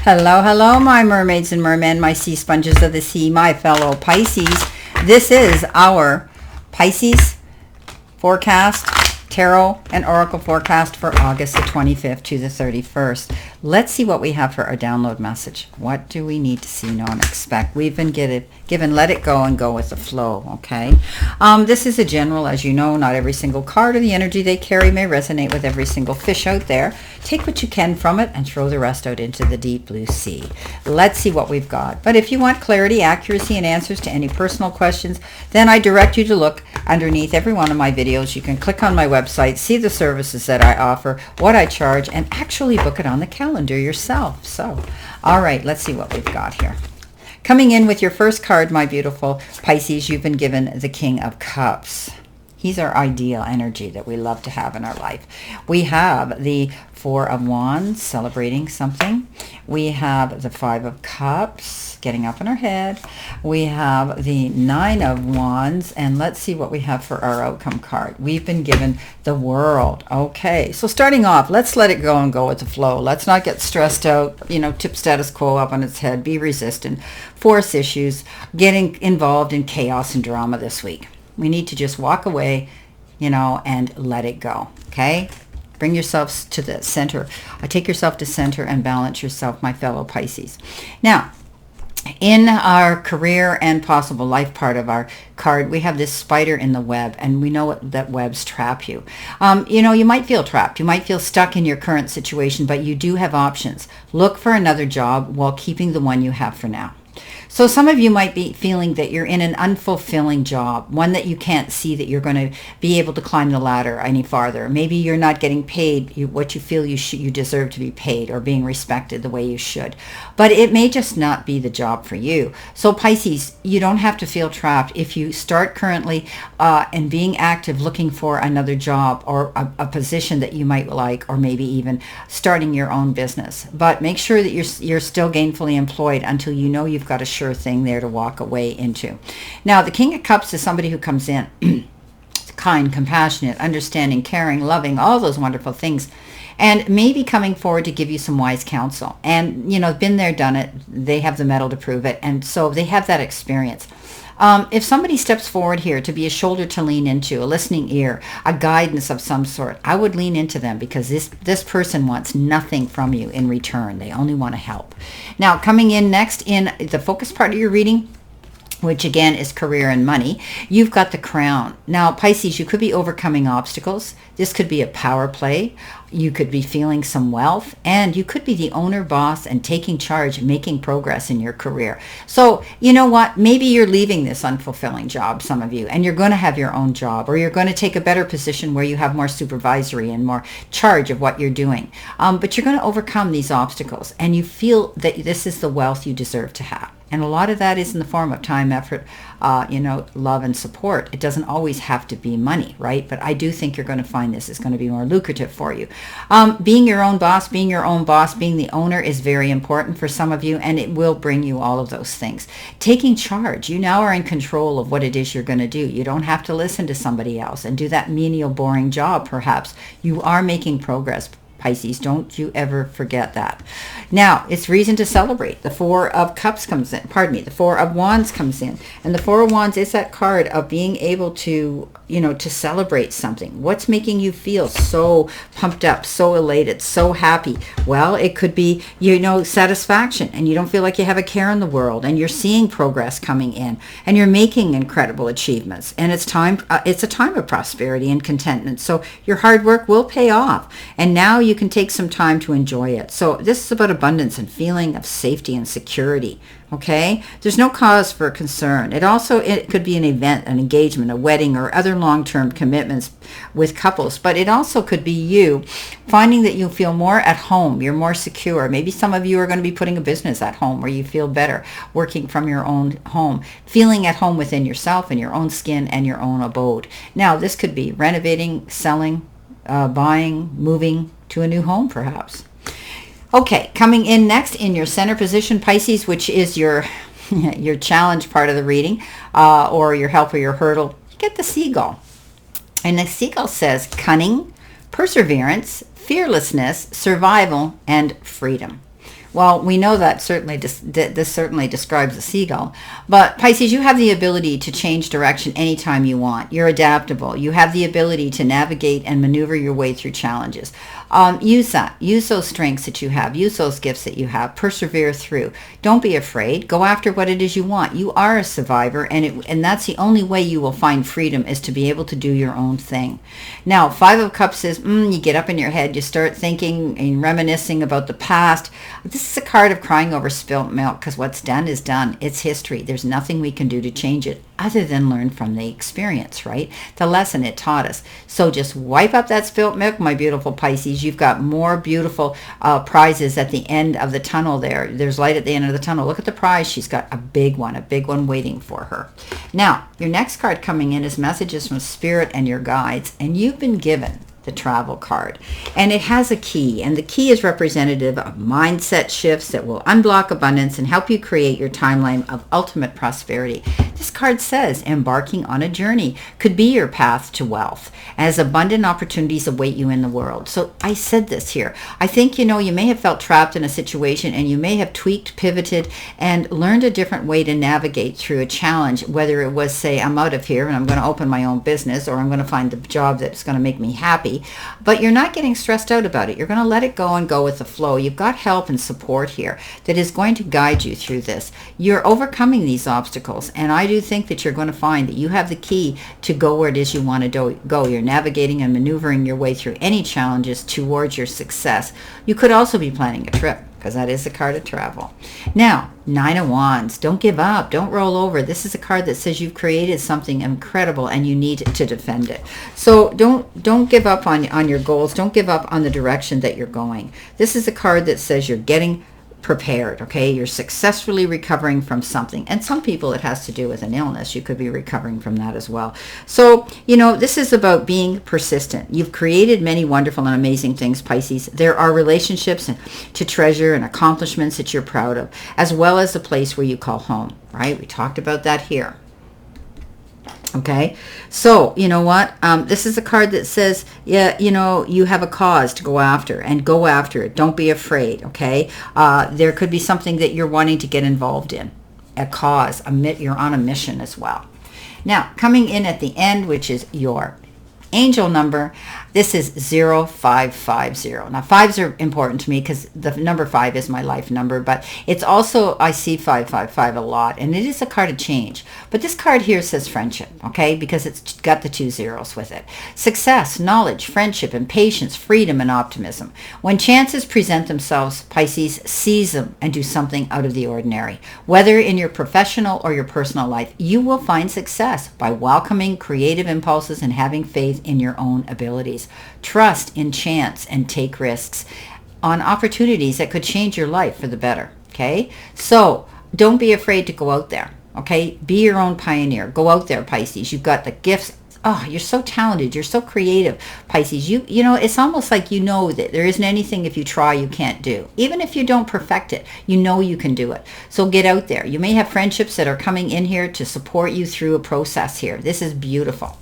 Hello, hello, my mermaids and mermen, my sea sponges of the sea, my fellow Pisces. This is our Pisces forecast, tarot, and oracle forecast for August the 25th to the 31st. Let's see what we have for our download message. What do we need to see, know, and expect? We've been given let it go and go with the flow, okay? This is a general, as you know. Not every single card or the energy they carry may resonate with every single fish out there. Take what you can from it and throw the rest out into the deep blue sea. Let's see what we've got. But if you want clarity, accuracy, and answers to any personal questions, then I direct you to look underneath every one of my videos. You can click on my website, see the services that I offer, what I charge, and actually book it on the calendar yourself. So, all right, let's see what we've got here. Coming in with your first card, my beautiful Pisces, you've been given the King of Cups. He's our ideal energy that we love to have in our life. We have the Four of Wands, celebrating something. We have the Five of Cups, getting up in our head. We have the Nine of Wands, and let's see what we have for our outcome card. We've been given the World. Okay, so starting off, let's let it go and go with the flow. Let's not get stressed out, tip status quo up on its head, be resistant, force issues, getting involved in chaos and drama this week. We need to just walk away, and let it go, okay? Bring yourselves to the center. Take yourself to center and balance yourself, my fellow Pisces. Now, in our career and possible life part of our card, we have this spider in the web, and we know that webs trap you. You might feel trapped. You might feel stuck in your current situation, but you do have options. Look for another job while keeping the one you have for now. So some of you might be feeling that you're in an unfulfilling job, one that you can't see that you're going to be able to climb the ladder any farther. Maybe you're not getting paid what you feel you deserve to be paid, or being respected the way you should. But it may just not be the job for you. So Pisces, you don't have to feel trapped if you start currently and being active, looking for another job or a position that you might like, or maybe even starting your own business. But make sure that you're still gainfully employed until you know you've got a sure thing there to walk away into. Now, the King of Cups is somebody who comes in kind, compassionate, understanding, caring, loving, all those wonderful things, and maybe coming forward to give you some wise counsel. And, been there, done it. They have the metal to prove it. And so they have that experience. If somebody steps forward here to be a shoulder to lean into, a listening ear, a guidance of some sort, I would lean into them, because this person wants nothing from you in return. They only want to help. Now, coming in next in the focus part of your reading, which again is career and money, you've got the Crown. Now, Pisces, you could be overcoming obstacles. This could be a power play. You could be feeling some wealth, and you could be the owner, boss, and taking charge, making progress in your career. So, you know what? Maybe you're leaving this unfulfilling job, some of you, and you're going to have your own job, or you're going to take a better position where you have more supervisory and more charge of what you're doing. But you're going to overcome these obstacles, and you feel that this is the wealth you deserve to have. And a lot of that is in the form of time, effort, love, and support. It doesn't always have to be money, right? But I do think you're going to find this is going to be more lucrative for you. Being your own boss, being the owner is very important for some of you, and it will bring you all of those things. Taking charge. You now are in control of what it is you're going to do. You don't have to listen to somebody else and do that menial, boring job, perhaps. You are making progress, Pisces. Don't you ever forget that. Now, it's reason to celebrate. The Four of Cups comes in. The Four of Wands comes in. And the Four of Wands is that card of being able to, to celebrate something. What's making you feel so pumped up, so elated, so happy? Well, it could be, satisfaction, and you don't feel like you have a care in the world, and you're seeing progress coming in, and you're making incredible achievements. And it's a time of prosperity and contentment. So your hard work will pay off. And now you can take some time to enjoy it. So this is about abundance and feeling of safety and security. Okay, there's no cause for concern. It could be an event, an engagement, a wedding, or other long-term commitments with couples. But it also could be you finding that you feel more at home. You're more secure. Maybe some of you are going to be putting a business at home where you feel better, working from your own home, feeling at home within yourself and your own skin and your own abode. Now, this could be renovating, selling, buying, moving to a new home, perhaps. Okay, coming in next in your center position, Pisces, which is your challenge part of the reading, or your help or your hurdle, you get the Seagull. And the Seagull says cunning, perseverance, fearlessness, survival, and freedom. Well, we know that certainly this certainly describes a seagull. But Pisces, you have the ability to change direction anytime you want. You're adaptable. You have the ability to navigate and maneuver your way through challenges. Use that. Use those strengths that you have. Use those gifts that you have. Persevere through. Don't be afraid. Go after what it is you want. You are a survivor, and that's the only way you will find freedom, is to be able to do your own thing. Now, Five of Cups is, you get up in your head, you start thinking and reminiscing about the past. This is a card of crying over spilt milk, because what's done is done. It's history. There's nothing we can do to change it other than learn from the experience, right? The lesson it taught us. So just wipe up that spilt milk, my beautiful Pisces. You've got more beautiful prizes at the end of the tunnel there. There's light at the end of the tunnel. Look at the prize. She's got a big one waiting for her. Now, your next card coming in is messages from Spirit and your guides, and you've been given the travel card, and it has a key, and the key is representative of mindset shifts that will unblock abundance and help you create your timeline of ultimate prosperity. This card says embarking on a journey could be your path to wealth, as abundant opportunities await you in the world. So I said this here. I think, you may have felt trapped in a situation, and you may have tweaked, pivoted, and learned a different way to navigate through a challenge, whether it was, say, I'm out of here and I'm going to open my own business, or I'm going to find the job that's going to make me happy. But you're not getting stressed out about it. You're going to let it go and go with the flow. You've got help and support here that is going to guide you through this. You're overcoming these obstacles, and I do think that you're going to find that you have the key to go where it is you want to go. You're navigating and maneuvering your way through any challenges towards your success. You could also be planning a trip, because that is the card of travel. Now, Nine of Wands. Don't give up. Don't roll over. This is a card that says you've created something incredible and you need to defend it. So don't give up on your goals. Don't give up on the direction that you're going. This is a card that says you're getting prepared, okay? You're successfully recovering from something. And some people, it has to do with an illness. You could be recovering from that as well. So, this is about being persistent. You've created many wonderful and amazing things, Pisces. There are relationships to treasure and accomplishments that you're proud of, as well as a place where you call home, right? We talked about that here. Okay, so you know what? This is a card that says, you have a cause to go after, and go after it. Don't be afraid, okay? There could be something that you're wanting to get involved in, a cause. You're on a mission as well. Now, coming in at the end, which is your angel number, this is 0550. Now, fives are important to me because the number 5 is my life number, but it's also, I see 555 a lot, and it is a card of change. But this card here says friendship, okay, because it's got the 2 zeros with it. Success, knowledge, friendship, and patience, freedom, and optimism. When chances present themselves, Pisces, seize them and do something out of the ordinary. Whether in your professional or your personal life, you will find success by welcoming creative impulses and having faith in your own abilities. Trust in chance and take risks on opportunities that could change your life for the better, okay? So don't be afraid to go out there, okay? Be your own pioneer. Go out there, Pisces. You've got the gifts. Oh, you're so talented. You're so creative, Pisces. It's almost like that there isn't anything if you try you can't do. Even if you don't perfect it, you can do it. So get out there. You may have friendships that are coming in here to support you through a process here. This is beautiful.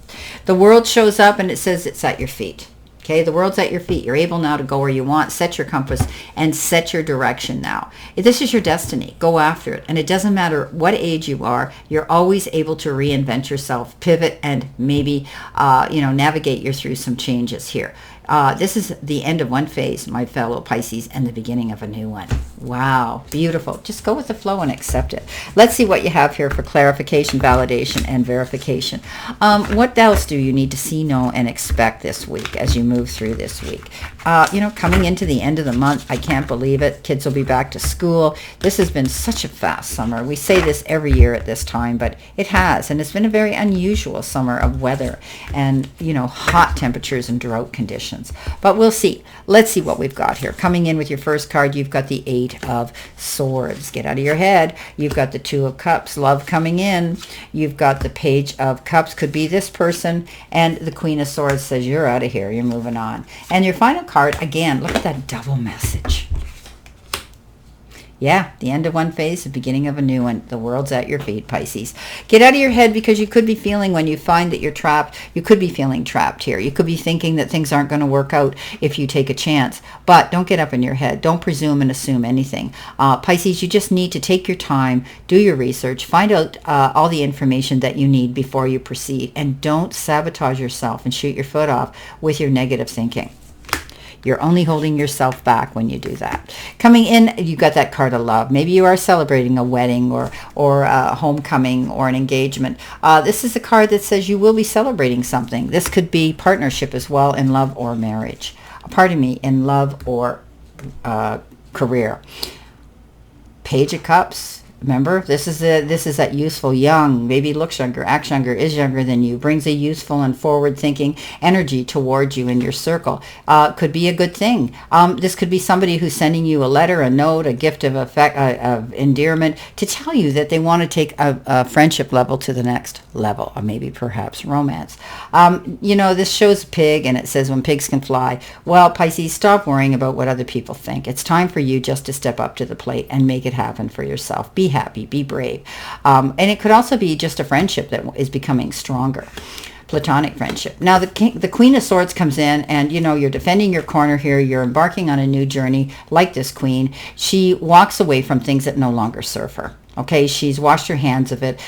The world shows up and it says it's at your feet. Okay, the world's at your feet. You're able now to go where you want, set your compass, and set your direction now. This is your destiny. Go after it. And it doesn't matter what age you are, you're always able to reinvent yourself, pivot, and maybe, navigate you through some changes here. This is the end of one phase, my fellow Pisces, and the beginning of a new one. Wow, beautiful. Just go with the flow and accept it. Let's see what you have here for clarification, validation, and verification. What else do you need to see, know, and expect this week as you move through this week? Coming into the end of the month, I can't believe it. Kids will be back to school. This has been such a fast summer. We say this every year at this time, but it has, and it's been a very unusual summer of weather and, hot temperatures and drought conditions. But we'll see. Let's see what we've got here. Coming in with your first card, you've got the 8 of Swords. Get out of your head. You've got the 2 of Cups. Love coming in. You've got the Page of Cups. Could be this person. And the Queen of Swords says you're out of here. You're moving on. And your final card, again, look at that double message. Yeah, the end of one phase, the beginning of a new one. The world's at your feet, Pisces. Get out of your head, because you could be feeling, when you find that you're trapped, you could be feeling trapped here. You could be thinking that things aren't going to work out if you take a chance. But don't get up in your head. Don't presume and assume anything. Pisces, you just need to take your time, do your research, find out all the information that you need before you proceed. And don't sabotage yourself and shoot your foot off with your negative thinking. You're only holding yourself back when you do that. Coming in, you got that card of love. Maybe you are celebrating a wedding or a homecoming or an engagement. This is a card that says you will be celebrating something. This could be partnership as well, in love or marriage. Pardon me, in love or career. Page of Cups. Remember, this is that youthful, young, maybe looks younger, acts younger, is younger than you, brings a youthful and forward-thinking energy towards you in your circle. Could be a good thing. This could be somebody who's sending you a letter, a note, a gift of of endearment to tell you that they want to take a friendship level to the next level, or maybe perhaps romance. This shows a pig, and it says when pigs can fly. Well, Pisces, stop worrying about what other people think. It's time for you just to step up to the plate and make it happen for yourself. Be happy, be brave. And it could also be just a friendship that is becoming stronger. Platonic friendship. Now the Queen of Swords comes in, and you're defending your corner here. You're embarking on a new journey like this queen. She walks away from things that no longer serve her. Okay, she's washed her hands of it.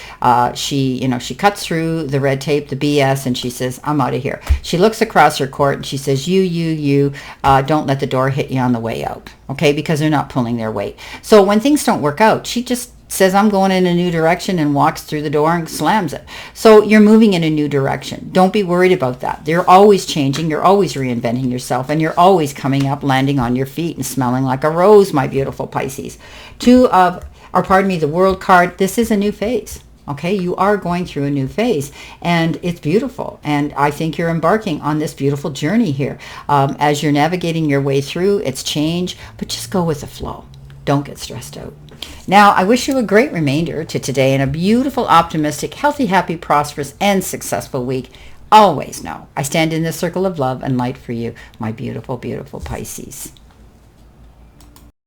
She cuts through the red tape, the BS, and she says, I'm out of here. She looks across her court and she says, you, don't let the door hit you on the way out. Okay, because they're not pulling their weight. So when things don't work out, she just says, I'm going in a new direction, and walks through the door and slams it. So you're moving in a new direction. Don't be worried about that. You're always changing. You're always reinventing yourself, and you're always coming up, landing on your feet and smelling like a rose, my beautiful Pisces. The World card. This is a new phase. Okay, you are going through a new phase, and it's beautiful. And I think you're embarking on this beautiful journey here. As you're navigating your way through, it's change, but just go with the flow. Don't get stressed out. Now, I wish you a great remainder to today, and a beautiful, optimistic, healthy, happy, prosperous, and successful week. Always know I stand in this circle of love and light for you, my beautiful, beautiful Pisces.